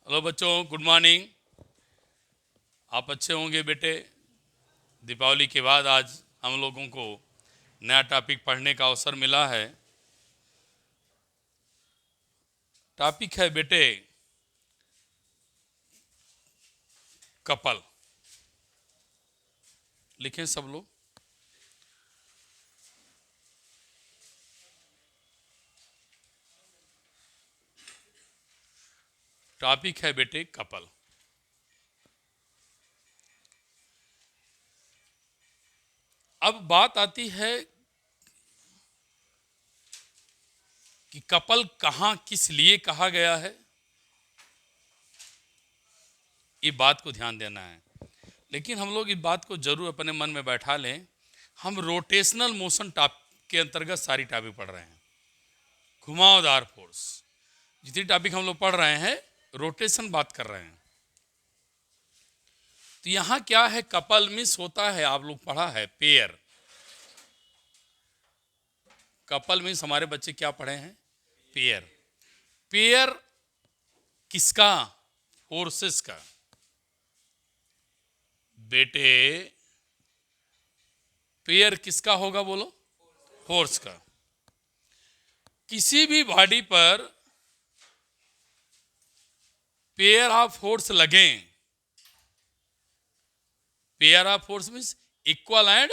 Hello बच्चों, good morning. आप अच्छे होंगे बेटे। दीपावली के बाद आज हम लोगों को नया टॉपिक पढ़ने का अवसर मिला है। टॉपिक है बेटे कपल। लिखें सब लोग। टॉपिक है बेटे कपल। अब बात आती है कि कपल कहाँ किस लिए कहा गया है, ये बात को ध्यान देना है। लेकिन हम लोग इस बात को जरूर अपने मन में बैठा लें। हम रोटेशनल मोशन टॉप के अंतर्गत सारी टॉपिक पढ़ रहे हैं। घुमावदार फोर्स, जितनी टॉपिक हम लोग पढ़ रहे हैं रोटेशन बात कर रहे हैं। तो यहां क्या है, कपल मीन्स होता है, आप लोग पढ़ा है पेयर। कपल मीन्स हमारे बच्चे क्या पढ़े हैं, पेयर। पेयर किसका, फोर्सेस का। बेटे पेयर किसका होगा बोलो, फोर्स का। किसी भी बॉडी पर पेयर ऑफ फोर्स लगें। Pair of force means equal and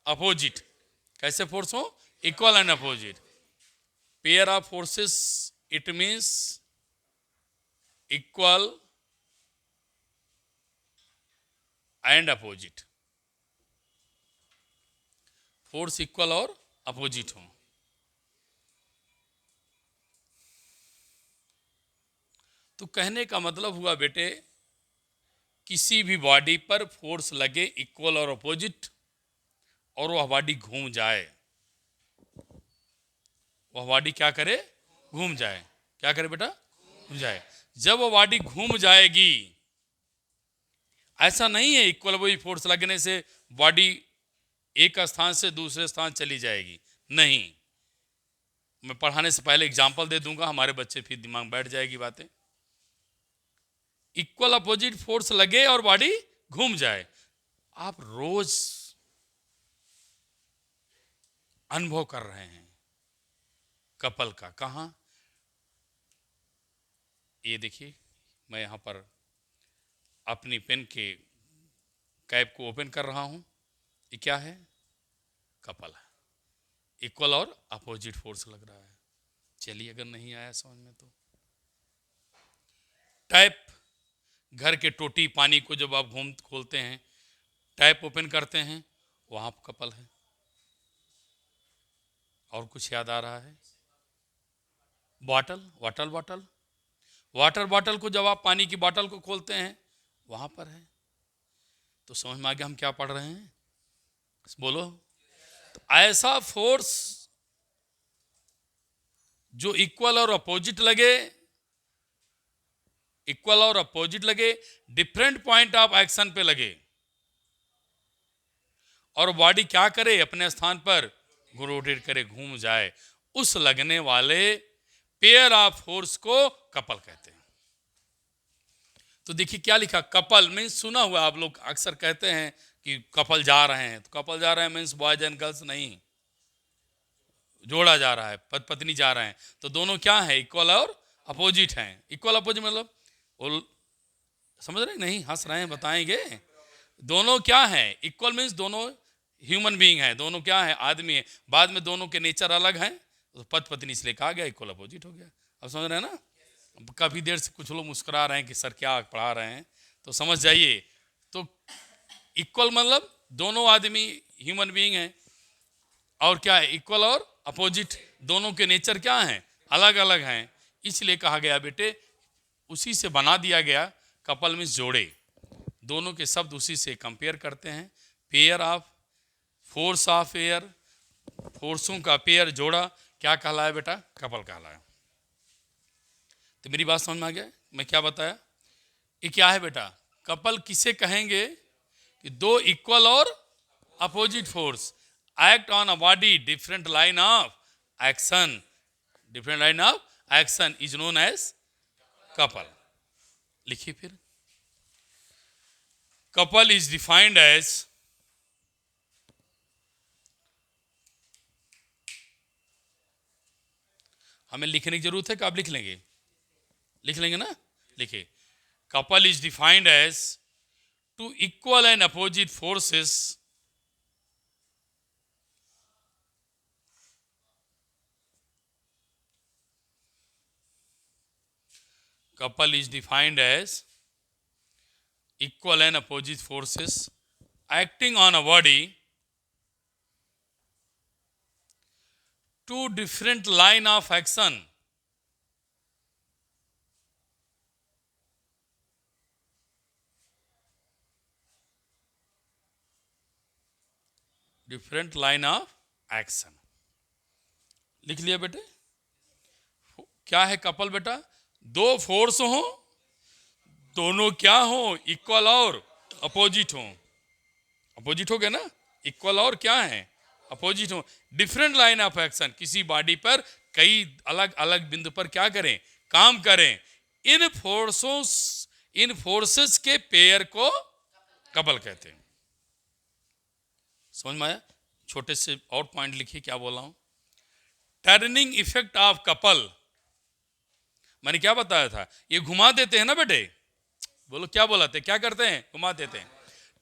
opposite. कैसे फोर्स हो, equal and opposite. Pair of forces it means equal and opposite. Force equal और अपोजिट हो। तो कहने का मतलब हुआ बेटे, किसी भी बॉडी पर फोर्स लगे इक्वल और अपोजिट, और वह बॉडी घूम जाए। वह बॉडी क्या करे, घूम जाए। क्या करे बेटा, घूम जाए। जब वह बॉडी घूम जाएगी, ऐसा नहीं है इक्वल अपोजिट फोर्स लगने से बॉडी एक स्थान से दूसरे स्थान चली जाएगी, नहीं। मैं पढ़ाने से पहले एग्जांपल दे दूंगा, हमारे बच्चे फिर दिमाग में बैठ जाएगी बातें। इक्वल अपोजिट फोर्स लगे और बॉडी घूम जाए। आप रोज अनुभव कर रहे हैं कपल का। कहां, ये देखिए, मैं यहां पर अपनी पेन के कैप को ओपन कर रहा हूं। ये क्या है, कपल है। इक्वल और अपोजिट फोर्स लग रहा है। चलिए, अगर नहीं आया समझ में तो टैप, घर के टोटी पानी को जब आप घूम खोलते हैं, टैप ओपन करते हैं, वहां कपल है। और कुछ याद आ रहा है, बॉटल, वाटर बॉटल को जब आप पानी की बॉटल को खोलते हैं, वहां पर है। तो समझ में आ गया हम क्या पढ़ रहे हैं, बोलो। तो ऐसा फोर्स जो इक्वल और अपोजिट लगे, इक्वल और अपोजिट लगे, डिफरेंट पॉइंट ऑफ एक्शन पे लगे, और बॉडी क्या करे, अपने स्थान पर रोटेट करे, घूम जाए, उस लगने वाले पेयर ऑफ फोर्स को कपल कहते हैं। तो देखिए क्या लिखा, कपल मीन्स सुना हुआ आप लोग अक्सर कहते हैं कि कपल जा रहे हैं। तो कपल जा रहे हैं मीन्स बॉयज एंड गर्ल्स नहीं, जोड़ा जा रहा है, पति पत्नी जा रहे हैं। तो दोनों क्या है, इक्वल और अपोजिट हैं। इक्वल अपोजिट मतलब वो, समझ रहे नहीं, हंस रहे हैं, बताएंगे। दोनों क्या है, इक्वल मीन्स दोनों ह्यूमन बीइंग है, दोनों क्या है, आदमी है। बाद में दोनों के नेचर अलग हैं, तो पति पत्नी इसलिए कहा गया, इक्वल अपोजिट हो गया। अब समझ रहे हैं ना। काफ़ी देर से कुछ लोग मुस्कुरा रहे हैं कि सर क्या पढ़ा रहे हैं, तो समझ जाइए। तो इक्वल मतलब दोनों आदमी ह्यूमन बीइंग हैं, और क्या है, इक्वल और अपोजिट, दोनों के नेचर क्या हैं, अलग अलग हैं। इसलिए कहा गया बेटे, उसी से बना दिया गया। कपल मीन्स जोड़े, दोनों के शब्द उसी से कंपेयर करते हैं। Pair of force of pair, फोर्सों का पेयर जोड़ा क्या कहलाया बेटा, कपल कहलाया। तो मेरी बात समझ में आ गया, मैं क्या बताया। ये क्या है बेटा, कपल किसे कहेंगे कि दो इक्वल और opposite force act on a body different line of action, different line of action is known as couple. लिखिए फिर, कपल इज डिफाइंड एज, हमें लिखने की जरूरत है कि आप लिख लेंगे? लिख लेंगे ना? लिखिए, couple is defined as two equal and opposite forces couple is defined as equal and opposite forces acting on a body, two different line of action, different line of action। लिख लिया बेटे? क्या है कपल बेटा? दो force हो, दोनों क्या हो? इक्वल और अपोजिट हो। अपोजिट हो गया ना? इक्वल और क्या है? अपोजिट हो। डिफरेंट लाइन ऑफ एक्शन, किसी बॉडी पर कई अलग अलग बिंदु पर क्या करें? काम करें। इन फोर्सेस के पेयर को कपल कहते हैं। समझ में आया? छोटे से और पॉइंट लिखिए, क्या बोला हूं? टर्निंग इफेक्ट ऑफ कपल, मैंने क्या बताया था? ये घुमा देते हैं ना बेटे? बोलो क्या बोला थे? क्या करते हैं? घुमा देते हैं।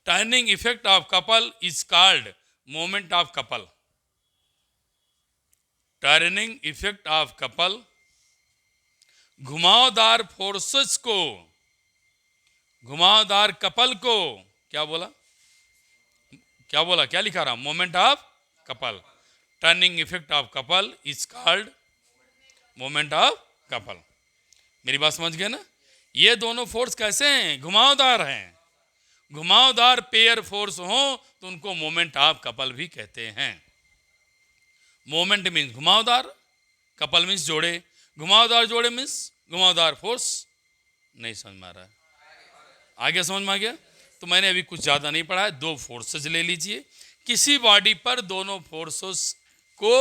Turning effect of couple is called moment of couple. Turning effect of couple, घुमावदार फोर्सेस को, घुमावदार कपल को क्या बोला? क्या बोला? क्या लिखा रहा? Moment of couple. Turning effect of couple is called moment of couple. मेरी बात समझ गए ना? ये दोनों फोर्स कैसे हैं? घुमावदार हैं। घुमावदार पेयर फोर्स हो तो उनको मोमेंट ऑफ कपल भी कहते हैं। मोमेंट मीन्स घुमावदार, कपल मीन्स जोड़े। घुमावदार जोड़े मीन्स घुमावदार फोर्स। नहीं समझ में आ रहा है? आगे समझ में आ गया? तो मैंने अभी कुछ ज़्यादा नहीं पढ़ा है। दो फोर्सेज ले लीजिए, किसी बॉडी पर दोनों फोर्सेस को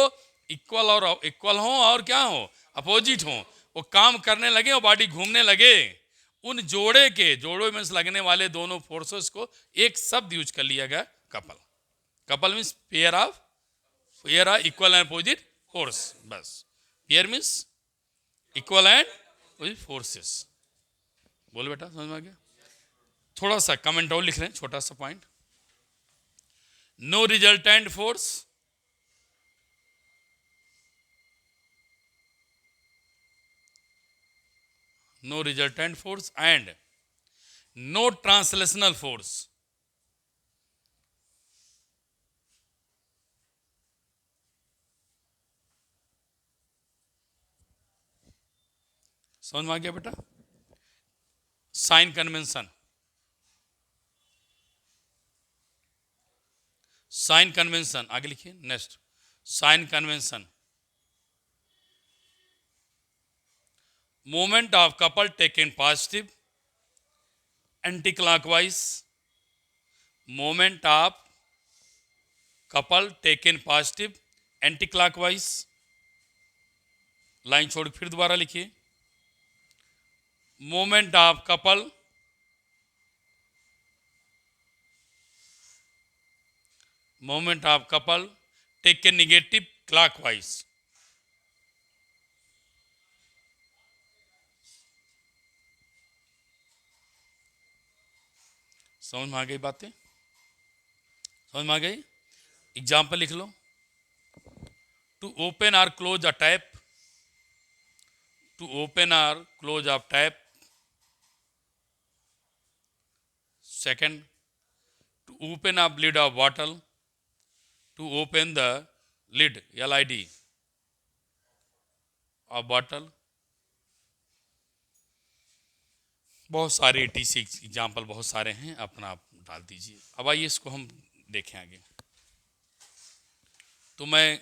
इक्वल और इक्वल हो और क्या हो? अपोजिट हो, वो काम करने लगे और बॉडी घूमने लगे, उन जोड़े के, जोड़ों में लगने वाले दोनों फोर्सेस को एक शब्द यूज कर लिया गया, couple. Couple means pair of, pair of equal and opposite force. बस, pair means equal and opposite forces. बोल बेटा, समझ में आ गया? थोड़ा सा कमेंट और लिख रहे हैं, छोटा सा point. No resultant force, no resultant force and no translational force. समझ में आ गया बेटा? साइन कन्वेंशन, साइन कन्वेंशन आगे लिखिए। Next, sign convention, moment of couple taken positive anti clockwise, moment of couple taken positive anti clockwise. Line छोड़ फिर दोबारा लिखिए, moment of couple moment of couple taken negative clockwise. समझ में आ गई बातें? समझ में आ गई? एग्जाम्पल लिख लो। टू ओपन और close a tap, to open और close a tap. Second, to open a lid of bottle, to open the lid, LID, of bottle। बहुत सारे ETC एग्जाम्पल बहुत सारे हैं, अपना आप डाल दीजिए। अब आइए इसको हम देखें आगे। तो मैं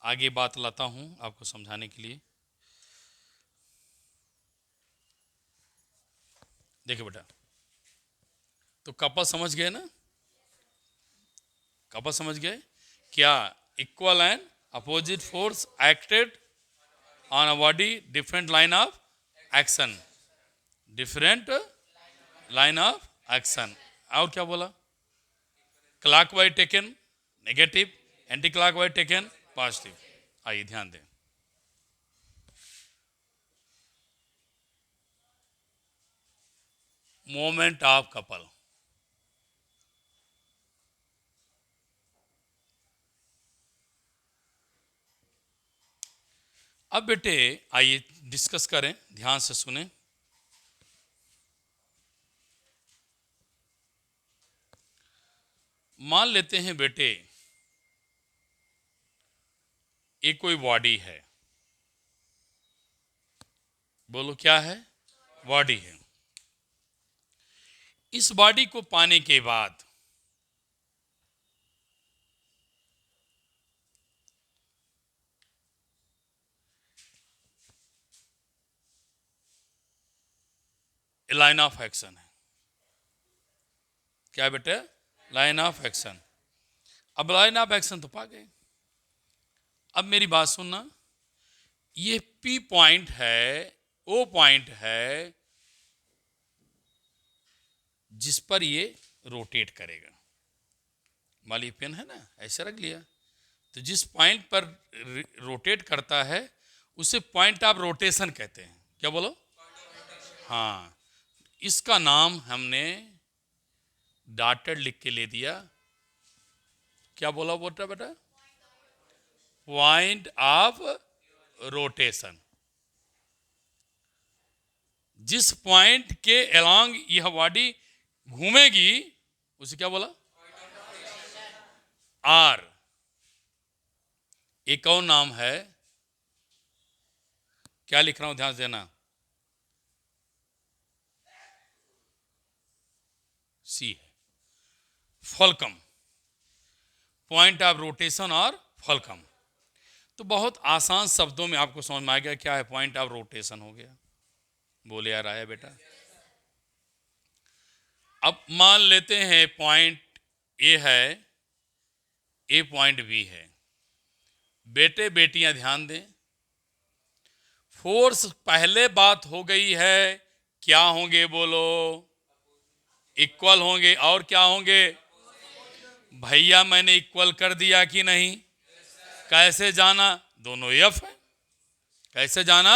आगे बात लाता हूं आपको समझाने के लिए। देखिए बेटा, तो कपल समझ गए ना? कपल समझ गए क्या? Equal and opposite force acted on a body, different line of action, different line of action. और क्या बोला? Clockwise taken negative, anti clockwise taken positive. आइए ध्यान दें। मोमेंट ऑफ कपल, अब बेटे आइए डिस्कस करें, ध्यान से सुने। मान लेते हैं बेटे एक कोई बॉडी है, बोलो क्या है? बॉडी है। इस बॉडी को पाने के बाद लाइन ऑफ एक्शन है। क्या बेटे? Line of action. अब लाइन ऑफ एक्शन तो पा गए। अब मेरी बात सुनना, ये पी पॉइंट है, ओ पॉइंट है जिस पर ये रोटेट करेगा। मान लीजिए पेन है ना, ऐसे रख लिया, तो जिस पॉइंट पर रोटेट करता है उसे पॉइंट ऑफ रोटेशन कहते हैं। क्या बोलो? हाँ, इसका नाम हमने डॉटेड लिख के ले दिया। क्या बोला बोलता बेटा? Point of rotation. जिस पॉइंट के अलोंग यह बॉडी घूमेगी उसे क्या बोला? आर। एक और नाम है, क्या लिख रहा हूं ध्यान देना, सी है, फॉल्कम। पॉइंट ऑफ रोटेशन और फॉल्कम। तो बहुत आसान शब्दों में आपको समझ में आ गया क्या है पॉइंट ऑफ रोटेशन। हो गया, बोले यार आया बेटा। अब मान लेते हैं पॉइंट ए है, ए पॉइंट बी है। बेटे बेटियां ध्यान दें, फोर्स पहले बात हो गई है, क्या होंगे बोलो? इक्वल होंगे। और क्या होंगे? भैया मैंने इक्वल कर दिया कि नहीं? कैसे जाना? दोनों एफ है। कैसे जाना?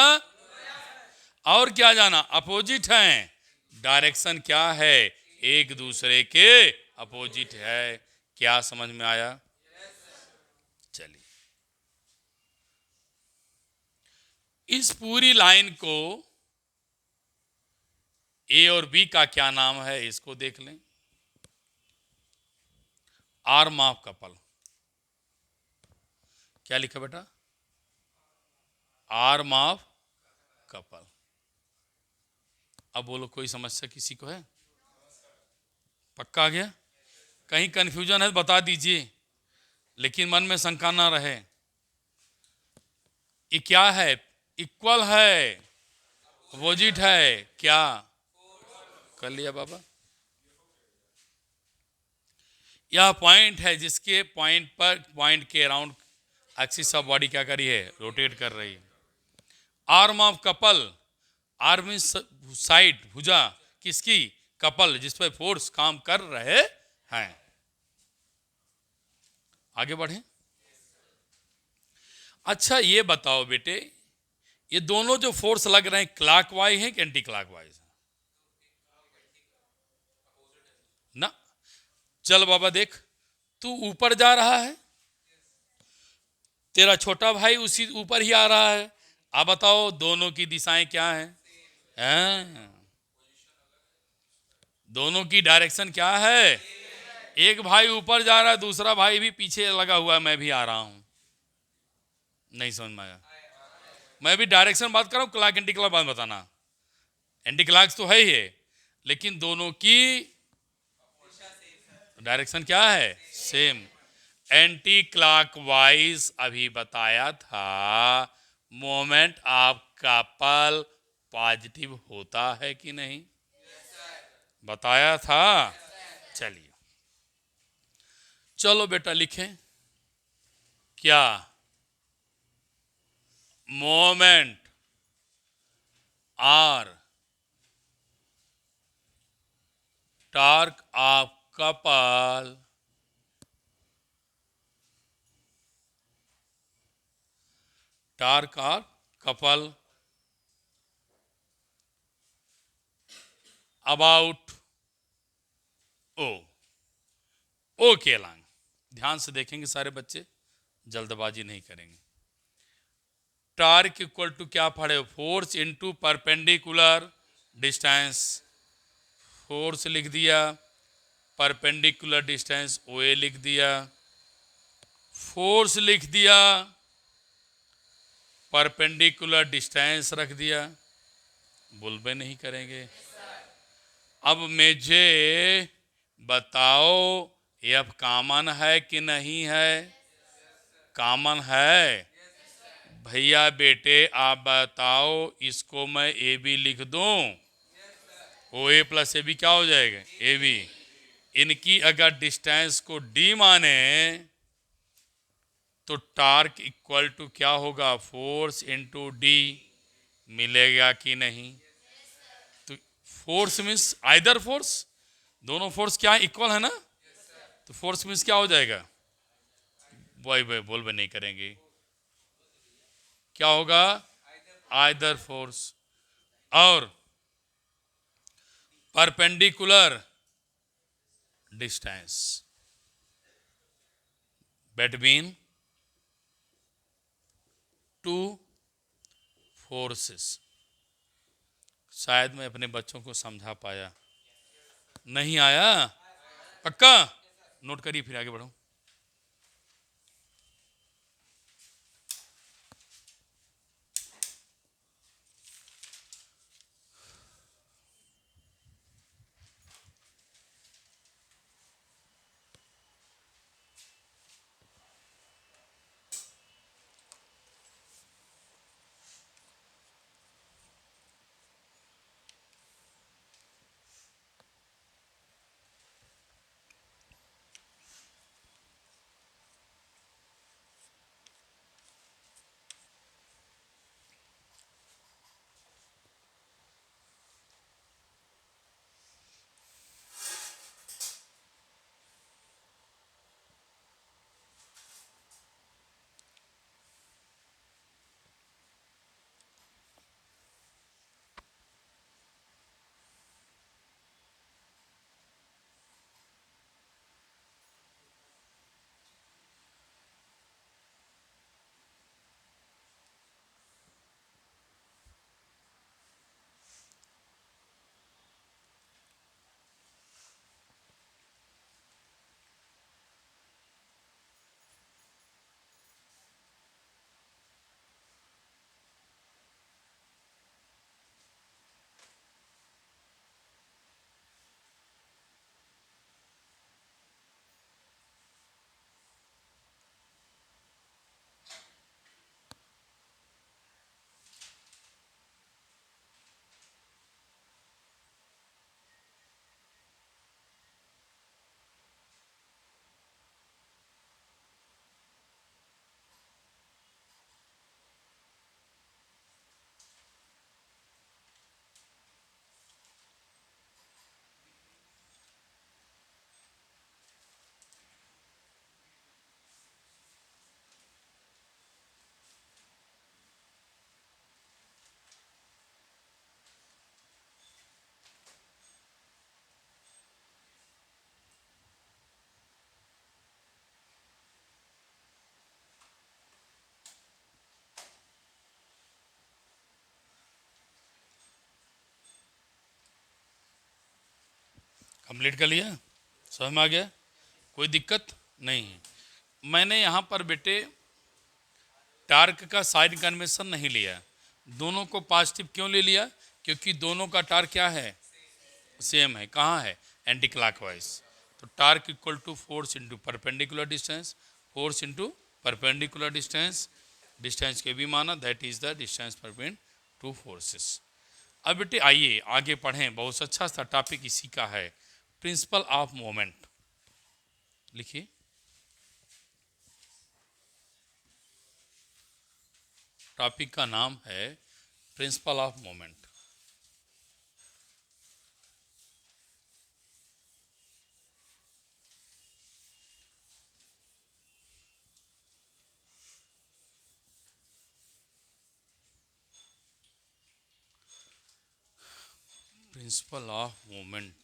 और क्या जाना? अपोजिट हैं। डायरेक्शन क्या है? एक दूसरे के अपोजिट है। क्या समझ में आया? चलिए, इस पूरी लाइन को ए और बी का क्या नाम है इसको देख लें। Arm of couple. क्या लिखा बेटा? Arm of couple. अब बोलो कोई समस्या किसी को है? पक्का आ गया? कहीं कंफ्यूजन है तो बता दीजिए, लेकिन मन में शंका ना रहे। ये क्या है? इक्वल है, अपोजिट है? क्या कर लिया बाबा? यह पॉइंट है जिसके पॉइंट पर, पॉइंट के अराउंड एक्सिस ऑफ बॉडी क्या करी है? रोटेट कर रही है। Arm of couple, arm side, भुजा किसकी? कपल, जिस पर फोर्स काम कर रहे हैं। आगे बढ़े। अच्छा ये बताओ बेटे, ये दोनों जो फोर्स लग रहे हैं क्लॉकवाइज हैं कि एंटी क्लॉकवाइज? ना, चल बाबा देख, तू ऊपर जा रहा है, तेरा छोटा भाई उसी ऊपर ही आ रहा है। आप बताओ दोनों की दिशाएं क्या हैं? दोनों की डायरेक्शन क्या है? एक भाई ऊपर जा रहा है, दूसरा भाई भी पीछे लगा हुआ है, मैं भी आ रहा हूं। नहीं समझ में आया? मैं भी डायरेक्शन बात कर रहा हूं, क्लॉक एंटी क्लॉक बात बताना। एंटी क्लॉक तो है ही, लेकिन दोनों की डायरेक्शन क्या है? सेम। एंटी क्लॉकवाइज अभी बताया था, मोमेंट ऑफ कपल पॉजिटिव होता है कि नहीं? बताया था। चलिए, चलो बेटा लिखें क्या moment or torque of couple torque of couple about O O के लॉन्ग। ध्यान से देखेंगे सारे बच्चे, जल्दबाजी नहीं करेंगे। टॉर्क इक्वल टू क्या पढ़े, force into perpendicular distance. Force लिख दिया, परपेंडिकुलर डिस्टेंस ओ ए लिख दिया, फोर्स लिख दिया, परपेंडिकुलर डिस्टेंस रख दिया। बुलबे नहीं करेंगे। अब मुझे बताओ एफ कॉमन है कि नहीं है? कॉमन है। भैया बेटे आप बताओ, इसको मैं ए बी लिख दूं? ओ ए प्लस ए बी क्या हो जाएगा? A B. इनकी अगर डिस्टेंस को डी माने तो टार्क इक्वल टू क्या होगा? Force into D. मिलेगा कि नहीं? तो फोर्स मीन्स आइदर फोर्स, दोनों फोर्स क्या इक्वल है ना? तो फोर्स मीन्स क्या हो जाएगा? वही बोल भी नहीं करेंगे। क्या होगा? Either force. और perpendicular distance between two forces. शायद मैं अपने बच्चों को समझा पाया। नहीं आया? पक्का नोट करिए, फिर आगे बढ़ो। कंप्लीट कर लिया? समझ में आ गया? कोई दिक्कत नहीं है। मैंने यहाँ पर बेटे टार्क का साइन कन्वेंशन नहीं लिया। दोनों को पॉजिटिव क्यों ले लिया? क्योंकि दोनों का टार्क क्या है? सेम है। कहाँ है? Anti clockwise. तो torque equal to force into perpendicular distance, force into perpendicular distance, distance के भी माना, that is the distance between two forces. अब बेटे आइए आगे पढ़ें। बहुत अच्छा सा टॉपिक इसी का है, प्रिंसिपल ऑफ मोमेंट। लिखिए टॉपिक का नाम है principal of moment. Principal of moment.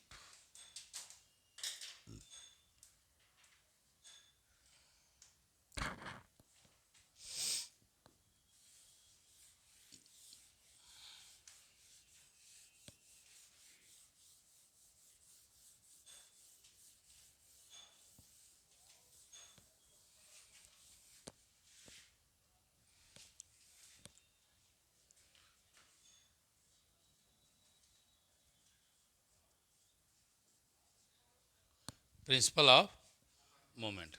Principal of moment.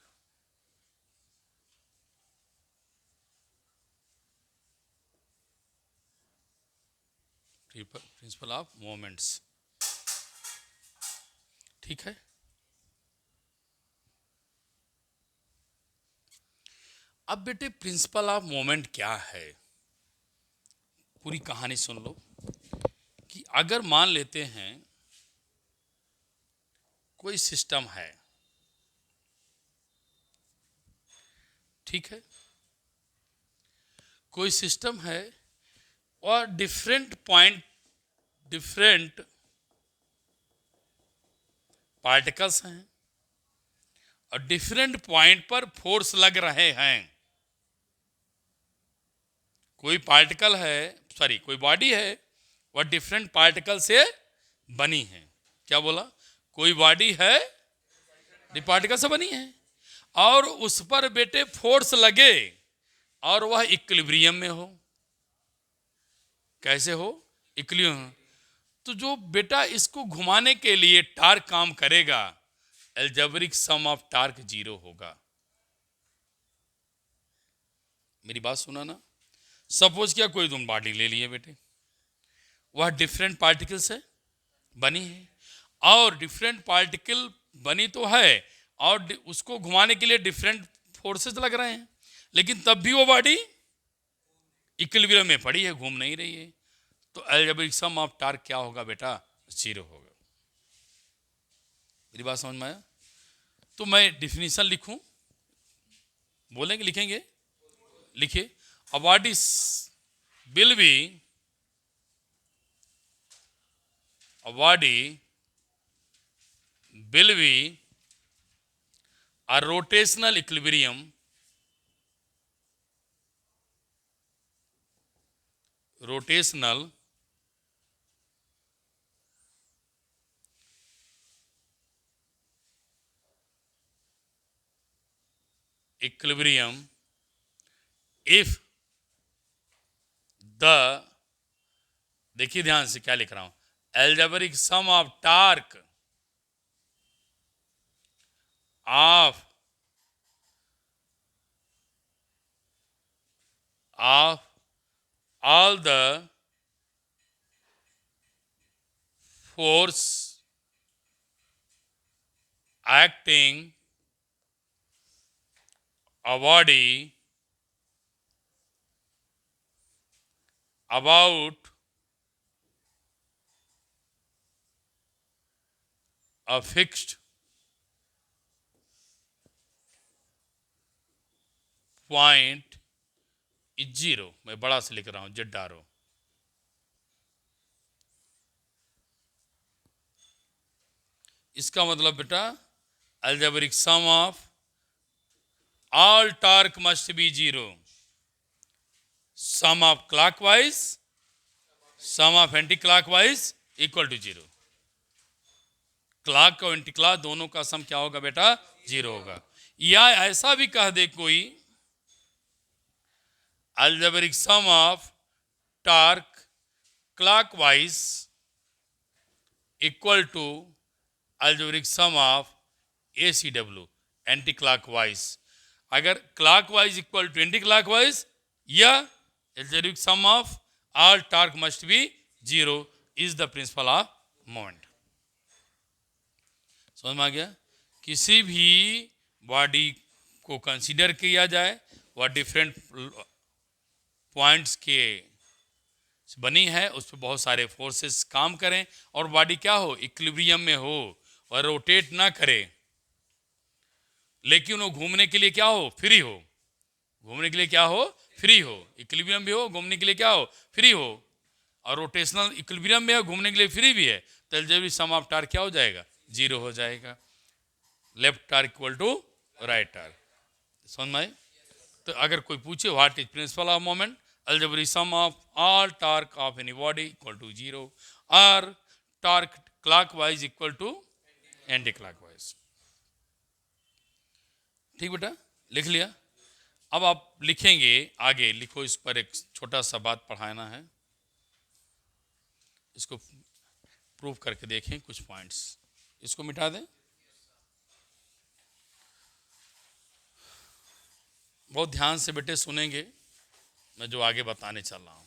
Principle of moments, ठीक है। अब बेटे प्रिंसिपल ऑफ मोमेंट क्या है, पूरी कहानी सुन लो। कि अगर मान लेते हैं कोई सिस्टम है, ठीक है, कोई सिस्टम है और डिफरेंट पार्टिकल्स हैं और डिफरेंट पॉइंट पर फोर्स लग रहे हैं। कोई पार्टिकल है, सॉरी कोई बॉडी है वह डिफरेंट पार्टिकल से बनी है। क्या बोला? कोई बॉडी है पार्टिकल से बनी है और उस पर बेटे फोर्स लगे और वह इक्विलिब्रियम में हो। कैसे हो? इक्विलिब्रियम। तो जो बेटा इसको घुमाने के लिए टार्क काम करेगा, एल्जेब्रिक सम ऑफ टार्क 0 होगा। मेरी बात सुना ना। सपोज क्या कोई तुम बॉडी ले लिए बेटे, वह डिफरेंट पार्टिकल से बनी है और डिफरेंट पार्टिकल बनी तो है और उसको घुमाने के लिए डिफरेंट फोर्सेस लग रहे हैं, लेकिन तब भी वो बॉडी इक्विलिब्रियम में पड़ी है, घूम नहीं रही है। तो एल्जेब्रिक सम ऑफ टार्क क्या होगा बेटा? 0 होगा। मेरी बात समझ में आया? तो मैं डिफिनीशन लिखूं, बोलेंगे लिखेंगे? लिखिए। A body will be a body will be a rotational equilibrium if the, देखिए ध्यान से क्या लिख रहा हूं, algebraic sum of torque of all the force acting a body about a fixed point is 0। मैं बड़ा से लिख रहा हूं, ZRO। इसका मतलब बेटा algebraic sum of all torque must be 0। Sum of clockwise, sum of anti clockwise equal to 0। Clock और एंटी क्लॉक दोनों का सम क्या होगा बेटा? 0 होगा। या ऐसा भी कह दे कोई, algebraic sum of torque clockwise equal to algebraic sum of ACW anti clockwise. अगर clockwise equal to anti clockwise या algebraic sum of all torque must be 0 is the principle of moment. समझ में आ गया? किसी भी बॉडी को consider किया जाए, वह डिफरेंट पॉइंट्स के बनी है, उस पर बहुत सारे फोर्सेस काम करें और बॉडी क्या हो, इक्विलिब्रियम में हो और रोटेट ना करे, लेकिन वो घूमने के लिए क्या हो, फ्री हो। घूमने के लिए क्या हो, फ्री हो। इक्विलिब्रियम भी हो, घूमने के लिए क्या हो, फ्री हो। और रोटेशनल इक्विलिब्रियम में है, घूमने के लिए फ्री भी है, तो एलजेब्रिक सम ऑफ टार्क क्या हो जाएगा, 0 हो जाएगा। Left torque equal to right torque. समझ में आए? तो अगर कोई पूछे what is principle of moment, algebraic sum of all torque of any body equal to 0 or torque clockwise equal to anti-clockwise। ठीक बेटा, लिख लिया। अब आप लिखेंगे आगे, लिखो इस पर एक छोटा सा बात पढ़ाना है, इसको प्रूव करके देखें कुछ पॉइंट्स। इसको मिटा दें, बहुत ध्यान से बेटे सुनेंगे मैं जो आगे बताने चल रहा हूं।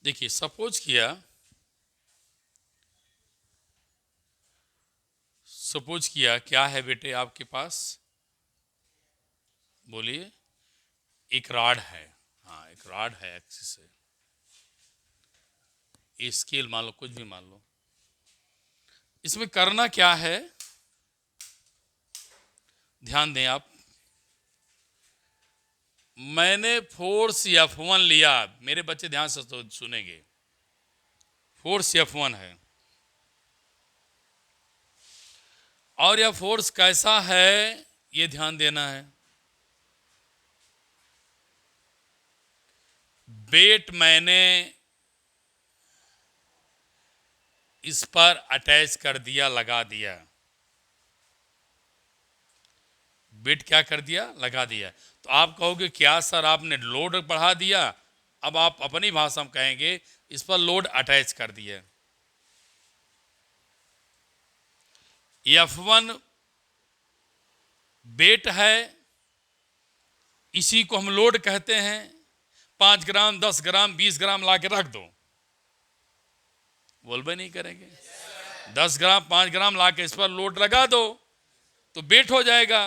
देखिए, सपोज किया क्या है बेटे आपके पास, बोलिए। एक रॉड है, हाँ एक रॉड है एक्सिस से, ये स्केल मान लो, कुछ भी मान लो। इसमें करना क्या है, ध्यान दें आप। मैंने फोर्स F1 लिया, मेरे बच्चे ध्यान से तो सुनेंगे। फोर्स F1 है और यह फोर्स कैसा है ये ध्यान देना है। वेट मैंने इस पर अटैच कर दिया, लगा दिया। वेट क्या कर दिया, लगा दिया। तो आप कहोगे क्या सर आपने लोड बढ़ा दिया। अब आप अपनी भाषा में कहेंगे इस पर लोड अटैच कर दिया। F1 वेट है, इसी को हम लोड कहते हैं। 5 ग्राम 10 ग्राम 20 ग्राम ला के रख दो, बोलबे नहीं करेंगे। 10 ग्राम 5 ग्राम ला के इस पर लोड लगा दो तो वेट हो जाएगा।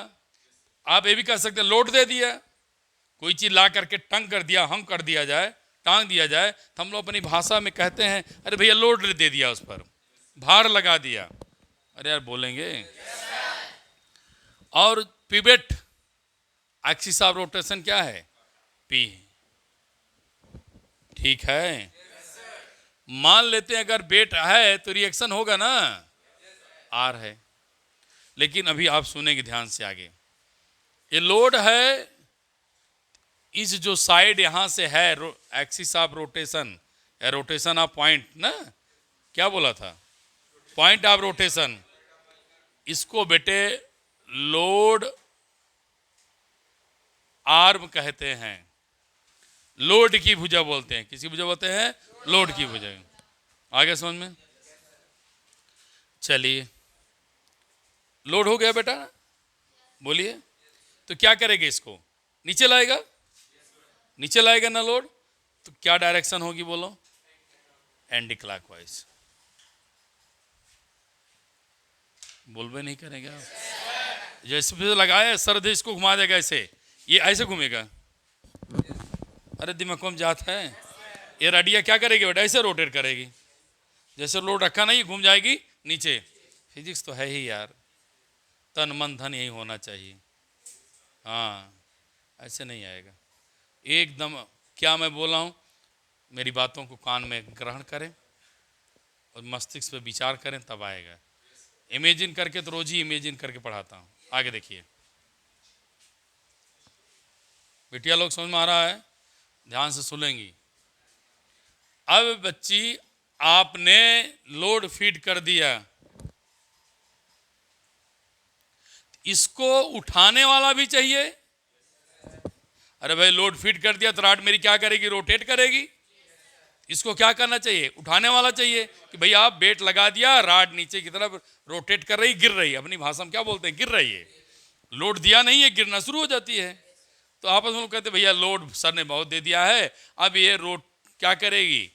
आप ये भी कह सकते हैं लोड दे दिया, कोई चीज ला करके टंग कर दिया, हम कर दिया जाए, टांग दिया जाए, तो हम लोग अपनी भाषा में कहते हैं अरे भैया लोड दे दिया, उस पर भार लगा दिया। अरे यार बोलेंगे। और पिवेट एक्सिस ऑफ रोटेशन क्या है, P। ठीक है, मान लेते हैं अगर वेट है तो रिएक्शन होगा ना, R है। लेकिन अभी आप सुनेंगे ध्यान से आगे। ये लोड है, इस जो साइड यहां से है axis of rotation, rotation of point ना, क्या बोला था, पॉइंट ऑफ रोटेशन, इसको बेटे लोड आर्म कहते हैं। लोड की भुजा बोलते हैं, किसी भुजा बोलते हैं, लोड की भुजा। आगे समझ में, चलिए लोड हो गया बेटा, बोलिए। तो क्या करेंगे, इसको नीचे लाएगा, नीचे लाएगा ना लोड, तो क्या डायरेक्शन होगी बोलो, एंटी क्लॉकवाइज। बोलबे नहीं करेंगे आप। जैसे भी लगाया सर इसको घुमा देगा ऐसे, ये ऐसे घूमेगा, अरे दिमाग कम जाता है। ये रडिया क्या करेगी बेटा, ऐसे रोटेट करेगी, जैसे लोड रखा नहीं घूम जाएगी नीचे। फिजिक्स तो है ही यार, तन मन धन यही होना चाहिए। हाँ ऐसे नहीं आएगा एकदम। क्या मैं बोला हूँ, मेरी बातों को कान में ग्रहण करें और मस्तिष्क पे विचार करें, तब आएगा। इमेजिन करके तो रोज ही इमेजिन करके पढ़ाता हूँ। आगे देखिए बेटिया, लोग समझ में आ रहा है, ध्यान से सुनेंगी। अब बच्ची आपने लोड फीड कर दिया, इसको उठाने वाला भी चाहिए। अरे भाई लोड फीड कर दिया तो रॉड मेरी क्या करेगी, रोटेट करेगी। इसको क्या करना चाहिए, उठाने वाला चाहिए कि भाई आप वेट लगा दिया, रॉड नीचे की तरफ रोटेट कर रही, गिर रही है। अपनी भाषा में क्या बोलते हैं, गिर रही है। लोड दिया नहीं है, गिरना शुरू हो जाती है। तो आपस में कहते भैया लोड सर ने बहुत दे दिया है, अब ये रोड क्या करेगी,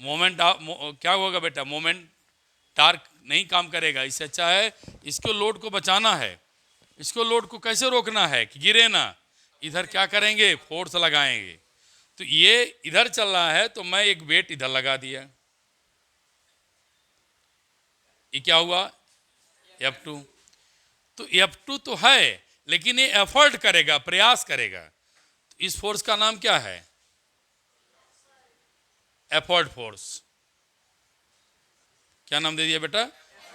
मोमेंट क्या होगा बेटा, मोमेंट टार्क नहीं काम करेगा। इससे अच्छा है इसको लोड को बचाना है, इसको लोड को कैसे रोकना है कि गिरे ना, इधर क्या करेंगे, फोर्स लगाएंगे। तो ये इधर चल रहा है तो मैं एक वेट इधर लगा दिया, ये क्या हुआ, F2। तो F2 तो है लेकिन ये एफर्ट करेगा, प्रयास करेगा। तो इस फोर्स का नाम क्या है, एफर्ट फोर्स। क्या नाम दे दिया बेटा,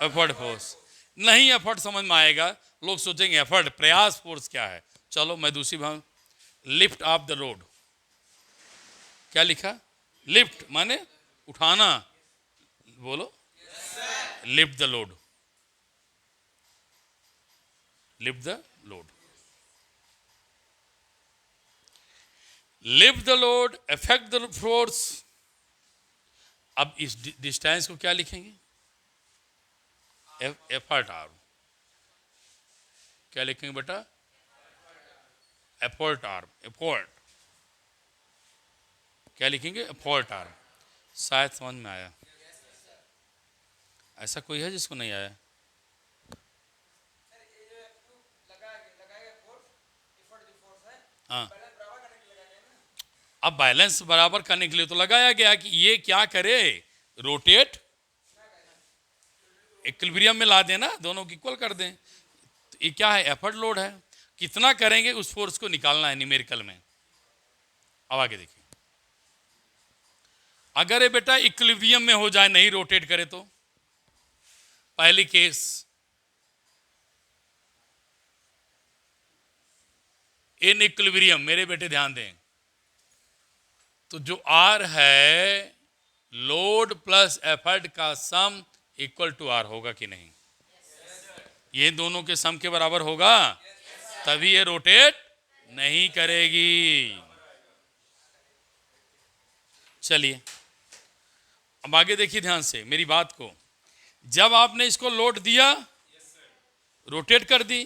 एफर्ट फोर्स। नहीं एफर्ट समझ में आएगा, लोग सोचेंगे एफर्ट, प्रयास फोर्स क्या है। चलो मैं दूसरी भाग, लिफ्ट ऑफ द लोड। क्या लिखा, लिफ्ट माने उठाना, बोलो lift the load, lift the load, lift the load, affect the force. अब इस डिस्टेंस को क्या लिखेंगे, एफर्ट आर्म। क्या लिखेंगे बेटा, एफर्ट आर्म, एफर्ट। क्या लिखेंगे, एफर्ट आर्म। शायद समझ में आया, ऐसा कोई है जिसको नहीं आया। हाँ, अब बैलेंस बराबर करने के लिए तो लगाया गया कि ये क्या करे, रोटेट, इक्विलिब्रियम में ला देना, दोनों को इक्वल कर दें। तो ये क्या है, एफर्ट लोड है, कितना करेंगे उस फोर्स को निकालना है न्यूमेरिकल में। अब आगे देखिए, अगर ये बेटा इक्विलिब्रियम में हो जाए, नहीं रोटेट करे तो, पहली केस, इन इक्विलिब्रियम, मेरे बेटे ध्यान दें, तो जो आर है, लोड प्लस एफर्ट का सम इक्वल टू आर होगा कि नहीं, ये दोनों के सम के बराबर होगा, तभी ये रोटेट नहीं करेगी। चलिए अब आगे देखिए ध्यान से मेरी बात को, जब आपने इसको लोड दिया, रोटेट कर दी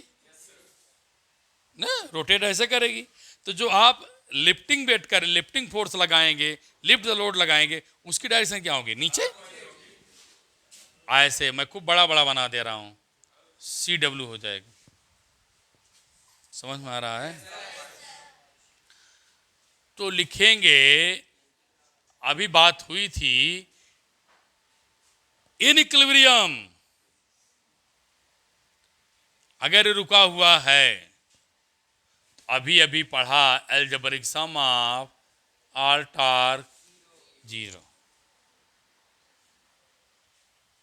ना, रोटेट ऐसे करेगी। तो जो आप लिफ्टिंग वेट करें, लिफ्टिंग फोर्स लगाएंगे, लिफ्ट द लोड लगाएंगे, उसकी डायरेक्शन क्या होगी, नीचे। ऐसे मैं खूब बड़ा बड़ा बना दे रहा हूं, CW हो जाएगा। समझ में आ रहा है, तो लिखेंगे, अभी बात हुई थी इन इक्विलिब्रियम, अगर रुका हुआ है, अभी अभी पढ़ा algebraic sum of all torque 0,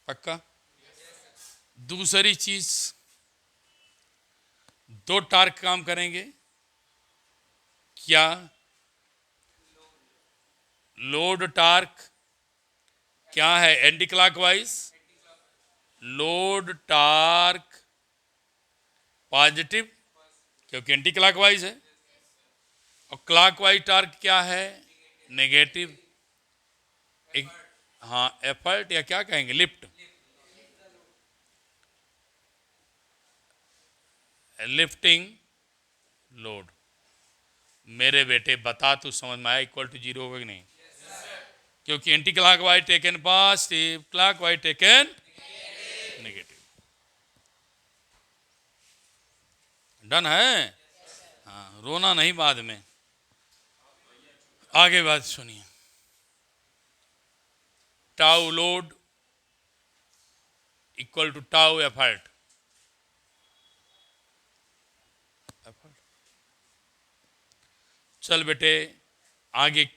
पक्का। दूसरी चीज, दो टार्क काम करेंगे, क्या, लोड टार्क क्या है, anti clockwise, load torque positive क्योंकि एंटी क्लॉकवाइज है, और क्लॉकवाइज टार्क क्या है, नेगेटिव। एक, हाँ, एफर्ट या क्या कहेंगे, लिफ्ट, लिफ्टिंग लोड। मेरे बेटे बता, तू समझ में आया, इक्वल टू 0 होगा कि नहीं, क्योंकि anti clockwise taken positive, clockwise taken negative. Done है, हाँ, रोना नहीं बाद में। आगे बात सुनिए, tau load equal to tau effort. चल बेटे आगे,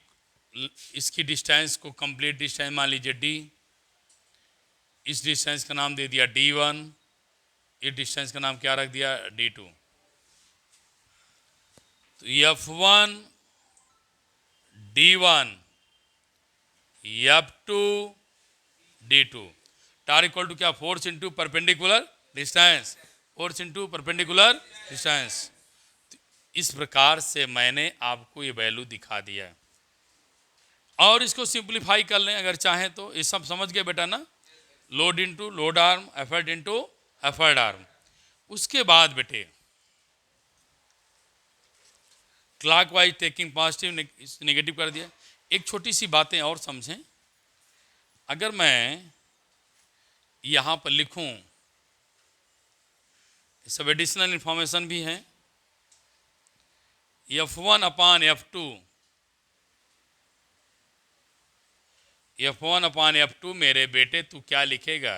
इसकी डिस्टेंस को कंप्लीट डिस्टेंस मान लीजिए D, इस डिस्टेंस का नाम दे दिया D1, इस डिस्टेंस का नाम क्या रख दिया, D2। तो F1 D1 F2 D2, torque equal to क्या, force into perpendicular distance, force into perpendicular distance. इस प्रकार से मैंने आपको ये वैल्यू दिखा दिया है, और इसको सिंप्लीफाई कर लें अगर चाहें तो। ये सब समझ गए बेटा ना, load into load arm, effort into effort arm. उसके बाद बेटे क्लॉकवाइज टेकिंग पॉजिटिव, नेगेटिव कर दिया। एक छोटी सी बातें और समझें, अगर मैं यहाँ पर लिखूं सब एडिशनल इंफॉर्मेशन भी हैं। F1 अपान F2, F1 अपान F2 मेरे बेटे तू क्या लिखेगा,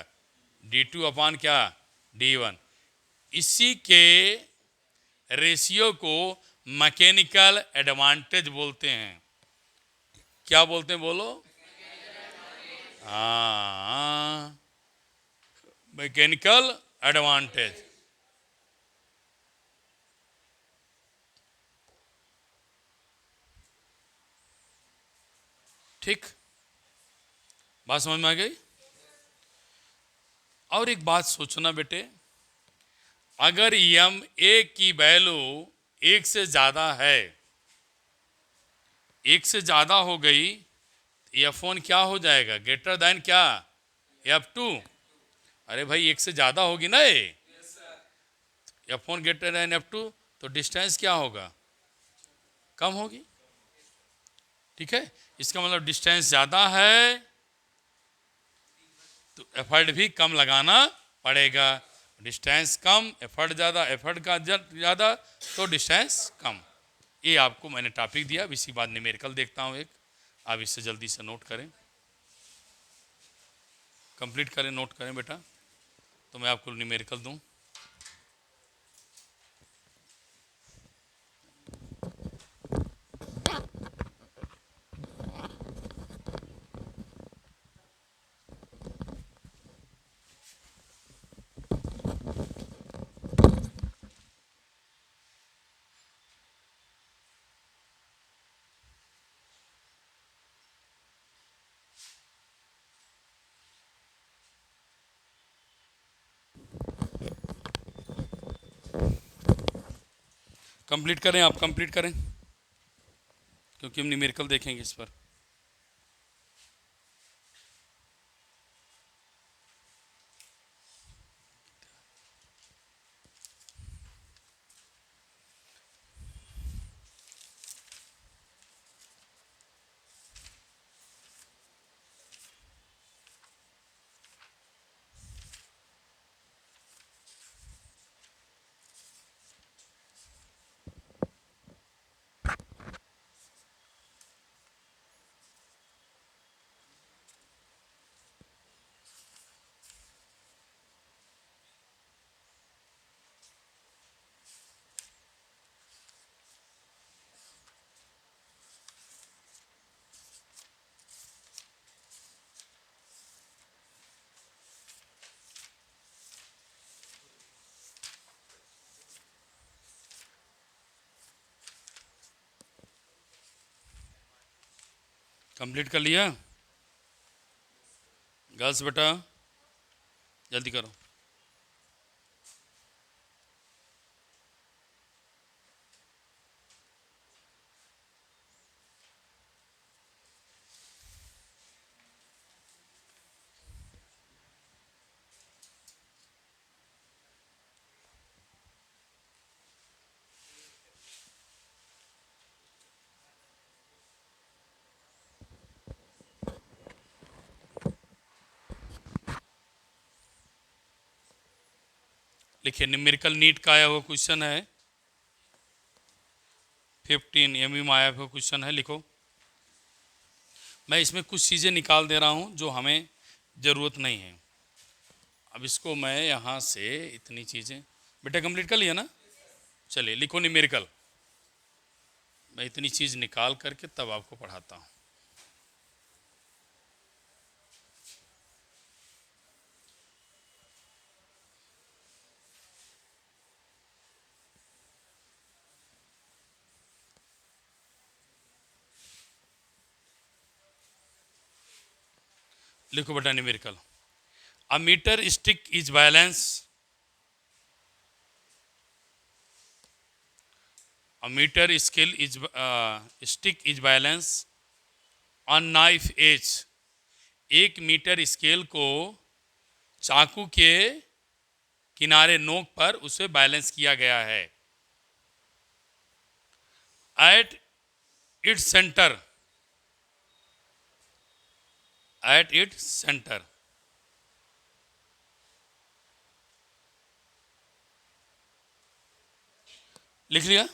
D2 अपान क्या, D1। इसी के रेशियो को मैकेनिकल एडवांटेज बोलते हैं। क्या बोलते हैं बोलो? हाँ, मैकेनिकल एडवांटेज। ठीक, बात समझ में आ गई? और एक बात सोचना बेटे, अगर एम ए की वैल्यू एक से ज्यादा है, एक से ज्यादा हो गई, F1 क्या हो जाएगा, ग्रेटर देन क्या, F2। अरे भाई एक से ज्यादा होगी ना ये, F1 ग्रेटर देन F2, तो डिस्टेंस क्या होगा, कम होगी। ठीक है, इसका मतलब डिस्टेंस ज्यादा है तो एफर्ट भी कम लगाना पड़ेगा। डिस्टेंस कम, एफर्ट ज़्यादा, एफर्ट का ज़्यादा तो डिस्टेंस कम। ये आपको मैंने टॉपिक दिया। अब इसी बाद न्यूमेरिकल देखता हूँ एक, आप इससे जल्दी से नोट करें, कंप्लीट करें, नोट करें बेटा, तो मैं आपको न्यूमेरिकल दूँ। कंप्लीट करें, आप कंप्लीट करें, क्योंकि हम न्यूमेरिकल देखेंगे इस पर। कंप्लीट कर लिया गर्ल्स बेटा, जल्दी करो। लिखिए, न्यूमेरिकल नीट का आया हुआ क्वेश्चन है, 15 एमयू में आया हुआ क्वेश्चन है, लिखो। मैं इसमें कुछ चीज़ें निकाल दे रहा हूँ जो हमें ज़रूरत नहीं है। अब इसको मैं यहाँ से इतनी चीज़ें, बेटा कंप्लीट कर लिया ना, चलिए लिखो न्यूमेरिकल। मैं इतनी चीज़ निकाल करके तब आपको पढ़ाता हूँ। लिखो बेटा numerical. A metre stick is balance, a meter scale is stick is balance on knife edge। एक मीटर स्केल को चाकू के किनारे नोक पर उसे बैलेंस किया गया है। At its centre, at its centre लिख लिया?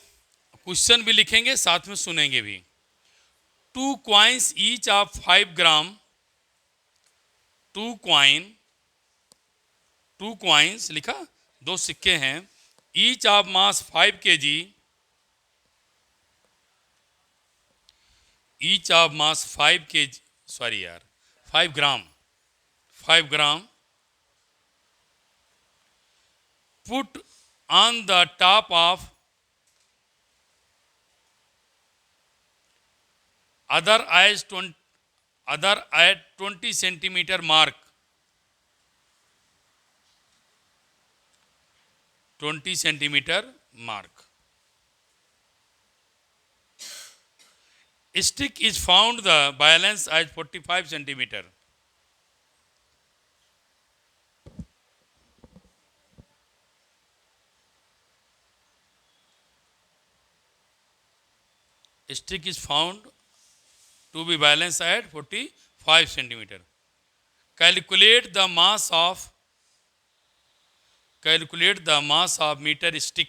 क्वेश्चन भी लिखेंगे, साथ में सुनेंगे भी। 2 coins each of 5 gram, 2 coins लिखा, 2 सिक्के हैं, each of mass 5 kg, each of mass 5 kg, sorry यार 5 gram, 5 gram, put on the top of other at 20 centimeter mark, 20 centimeter mark. Stick is found the balance as 45 centimeter. Stick is found to be balanced at 45 centimeter. Calculate the mass of meter stick.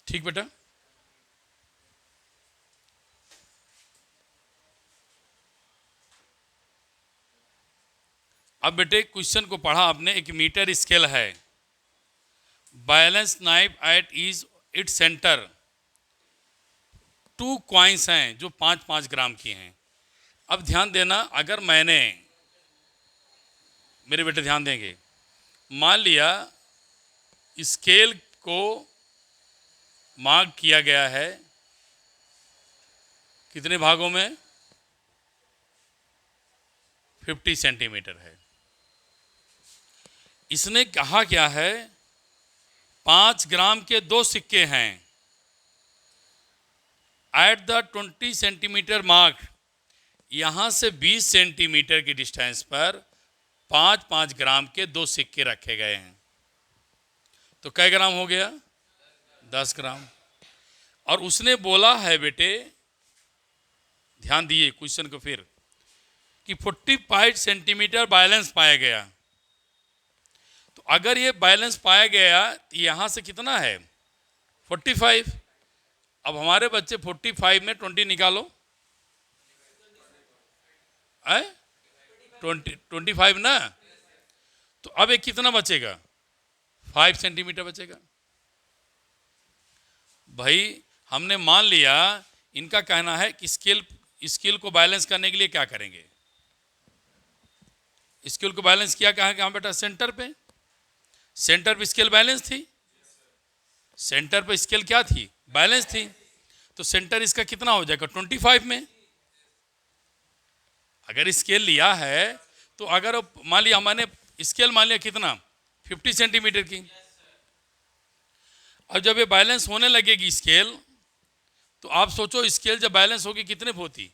ठीक बेटा? अब बेटे question को पढ़ा आपने, एक metre scale है, balance knife at is its centre, 2 coins हैं जो 5-5 ग्राम की हैं। अब ध्यान देना, अगर मैंने, मेरे बेटे ध्यान देंगे, मान लिया स्केल को मार्क किया गया है कितने भागों में? 50 सेंटीमीटर है। इसने कहा क्या है? 5 ग्राम के 2 सिक्के हैं, एट द 20 सेंटीमीटर मार्क, यहां से 20 सेंटीमीटर की डिस्टेंस पर 5-5 ग्राम के 2 सिक्के रखे गए हैं। तो कै ग्राम हो गया? 10 ग्राम। और उसने बोला है बेटे, ध्यान दिए क्वेश्चन को फिर, कि 45 सेंटीमीटर बैलेंस पाया गया। तो अगर ये बैलेंस पाया गया तो यहां से कितना है? 45। अब हमारे बच्चे 45 में 20 निकालो, 25 ना, तो अब एक कितना बचेगा? 5 सेंटीमीटर बचेगा। भाई हमने मान लिया, इनका कहना है कि स्केल को बैलेंस करने के लिए क्या करेंगे? स्केल को बैलेंस किया कहाँ? कहाँ बेटा? सेंटर पे। सेंटर पे स्केल बैलेंस थी, सेंटर पे स्केल क्या थी? बैलेंस थी। तो सेंटर इसका कितना हो जाएगा? 25 में। अगर स्केल लिया है तो अगर मान लिया मैंने स्केल मान लिया कितना? 50 सेंटीमीटर की। अब जब ये बैलेंस होने लगेगी स्केल, तो आप सोचो स्केल जब बैलेंस होगी कितने होती?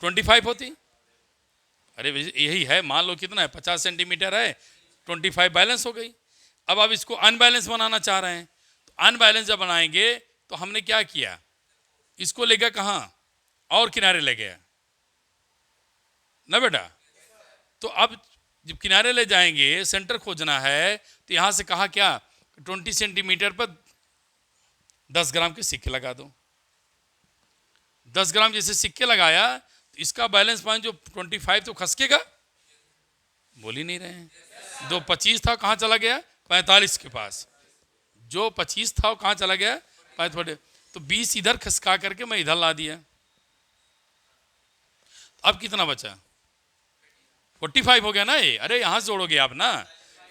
25 होती। अरे यही है, मान लो कितना है? 50 सेंटीमीटर है, 25 बैलेंस हो गई। अब आप इसको अनबैलेंस बनाना चाह रहे हैं, तो अनबैलेंस जब बनाएंगे तो हमने क्या किया? इसको ले गया कहाँ? और किनारे ले गया ना बेटा। तो अब जब किनारे ले जाएंगे, सेंटर खोजना है, तो यहां से कहा क्या? 20 सेंटीमीटर पर 10 ग्राम के सिक्के लगा दो। 10 ग्राम जैसे सिक्के लगाया तो इसका बैलेंस पॉइंट जो 25 तो खसकेगा, बोल ही नहीं रहे हैं। जो 25 था कहाँ चला गया? 45 के पास। जो 25 था वो कहाँ चला गया? 45। तो 20 इधर खसका करके मैं इधर ला दिया। अब कितना बचा? 45 हो गया ना ये। अरे यहाँ से जोड़ोगे आप ना,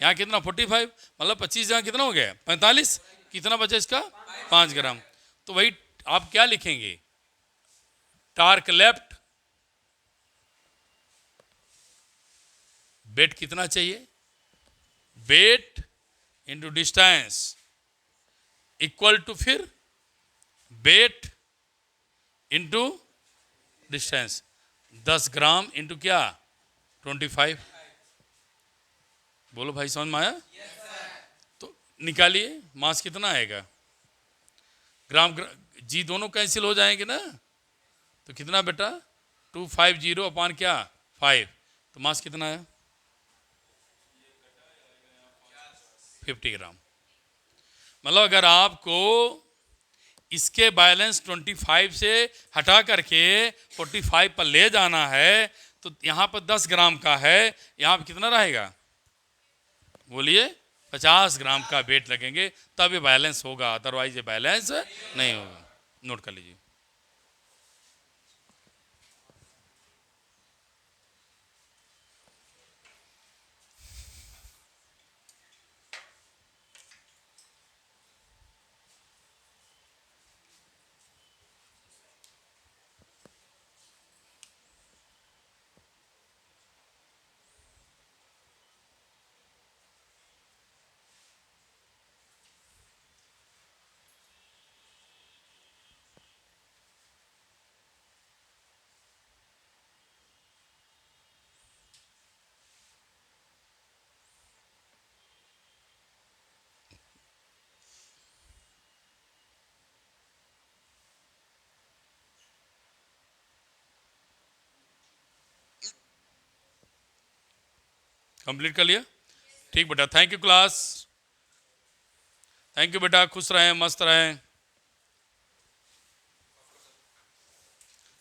यहाँ कितना? 45 मतलब 25 यहाँ कितना हो गया? 45। कितना बचा इसका? 5 ग्राम। तो वही आप क्या लिखेंगे? टार्क लेफ्ट, वेट कितना चाहिए? Weight into distance equal to फिर weight into distance. 10 gram into क्या? 25। बोलो भाई, समझ में आया? तो निकालिए, मास कितना आएगा, जी दोनों कैंसिल हो जाएंगे ना, तो कितना बेटा 250 अपान क्या 5, तो मास कितना है 50 ग्राम। मतलब अगर आपको इसके बैलेंस 25 से हटा करके 45 पर ले जाना है तो यहाँ पर 10 ग्राम का है, यहाँ पर कितना रहेगा बोलिए 50 ग्राम का वेट लगेंगे, तब ये बैलेंस होगा, अदरवाइज ये बैलेंस नहीं होगा। नोट कर लीजिए। कंप्लीट कर लिया, ठीक बेटा, thank you class, thank you बेटा, खुश रहें, मस्त रहें,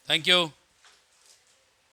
थैंक यू।